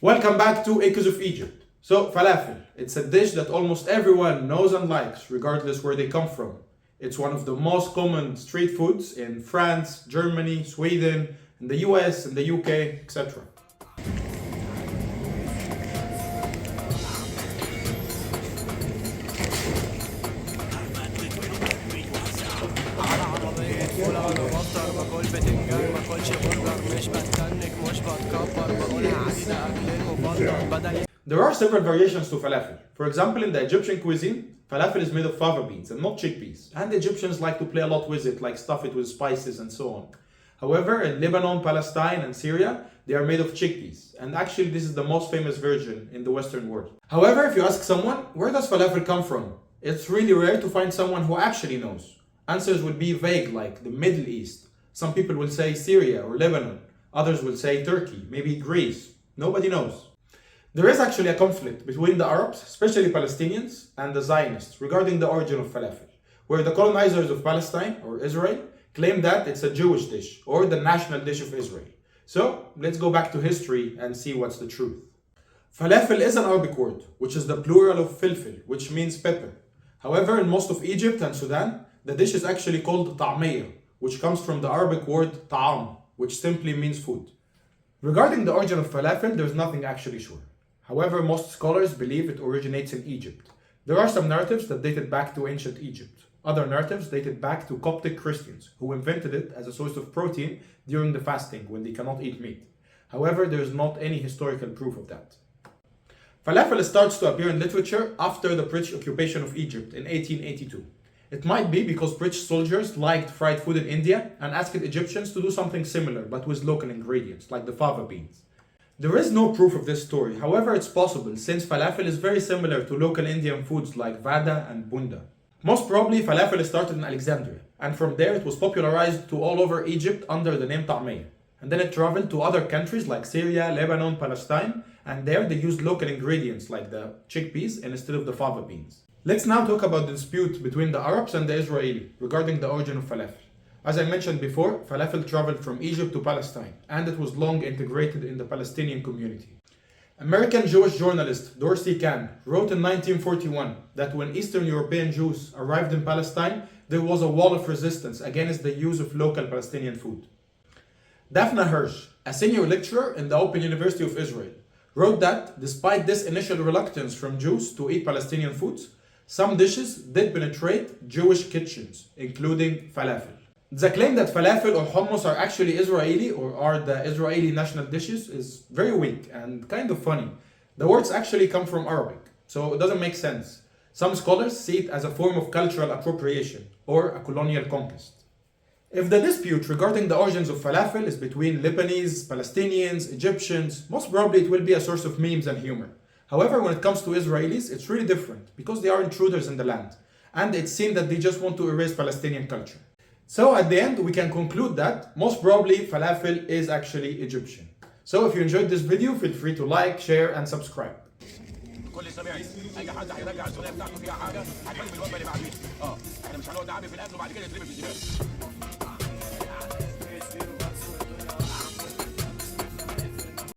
Welcome back to Echoes of Egypt. So, falafel, it's a dish that almost everyone knows and likes, regardless where they come from. It's one of the most common street foods in France, Germany, Sweden, in the US, in the UK, etc. There are several variations to falafel. For example, in the Egyptian cuisine, falafel is made of fava beans and not chickpeas. And the Egyptians like to play a lot with it, like stuff it with spices and so on. However, in Lebanon, Palestine, and Syria, they are made of chickpeas. And actually, this is the most famous version in the Western world. However, if you ask someone, where does falafel come from? It's really rare to find someone who actually knows. Answers will be vague, like the Middle East. Some people will say Syria or Lebanon. Others will say Turkey, maybe Greece. Nobody knows. There is actually a conflict between the Arabs, especially Palestinians, and the Zionists regarding the origin of falafel, where the colonizers of Palestine, or Israel, claim that it's a Jewish dish, or the national dish of Israel. So, let's go back to history and see what's the truth. Falafel is an Arabic word, which is the plural of filfil, which means pepper. However, in most of Egypt and Sudan, the dish is actually called ta'miyah, which comes from the Arabic word ta'am, which simply means food. Regarding the origin of falafel, there's nothing actually sure. However, most scholars believe it originates in Egypt. There are some narratives that date it back to ancient Egypt. Other narratives date it back to Coptic Christians, who invented it as a source of protein during the fasting when they cannot eat meat. However, there is not any historical proof of that. Falafel starts to appear in literature after the British occupation of Egypt in 1882. It might be because British soldiers liked fried food in India and asked Egyptians to do something similar but with local ingredients, like the fava beans. There is no proof of this story, however it's possible since falafel is very similar to local Indian foods like vada and bunda. Most probably falafel started in Alexandria, and from there it was popularized to all over Egypt under the name ta'miyah. And then it traveled to other countries like Syria, Lebanon, Palestine, and there they used local ingredients like the chickpeas instead of the fava beans. Let's now talk about the dispute between the Arabs and the Israeli regarding the origin of falafel. As I mentioned before, falafel traveled from Egypt to Palestine, and it was long integrated in the Palestinian community. American Jewish journalist Dorsey Kahn wrote in 1941 that when Eastern European Jews arrived in Palestine, there was a wall of resistance against the use of local Palestinian food. Daphna Hirsch, a senior lecturer in the Open University of Israel, wrote that despite this initial reluctance from Jews to eat Palestinian foods, some dishes did penetrate Jewish kitchens, including falafel. The claim that falafel or hummus are actually Israeli or are the Israeli national dishes is very weak and kind of funny. The words actually come from Arabic, so it doesn't make sense. Some scholars see it as a form of cultural appropriation or a colonial conquest. If the dispute regarding the origins of falafel is between Lebanese, Palestinians, Egyptians, most probably it will be a source of memes and humor. However, when it comes to Israelis, it's really different because they are intruders in the land, and it seems that they just want to erase Palestinian culture. So at the end, we can conclude that most probably falafel is actually Egyptian. So if you enjoyed this video, feel free to like, share, and subscribe. كل اسبوع اي حد هيرجع الصوريه بتاعته فيها حاجه هتبان في الوجبه اللي بعدين احنا مش هنقعد نعبي في الاكل وبعد كده يترمي في الزباله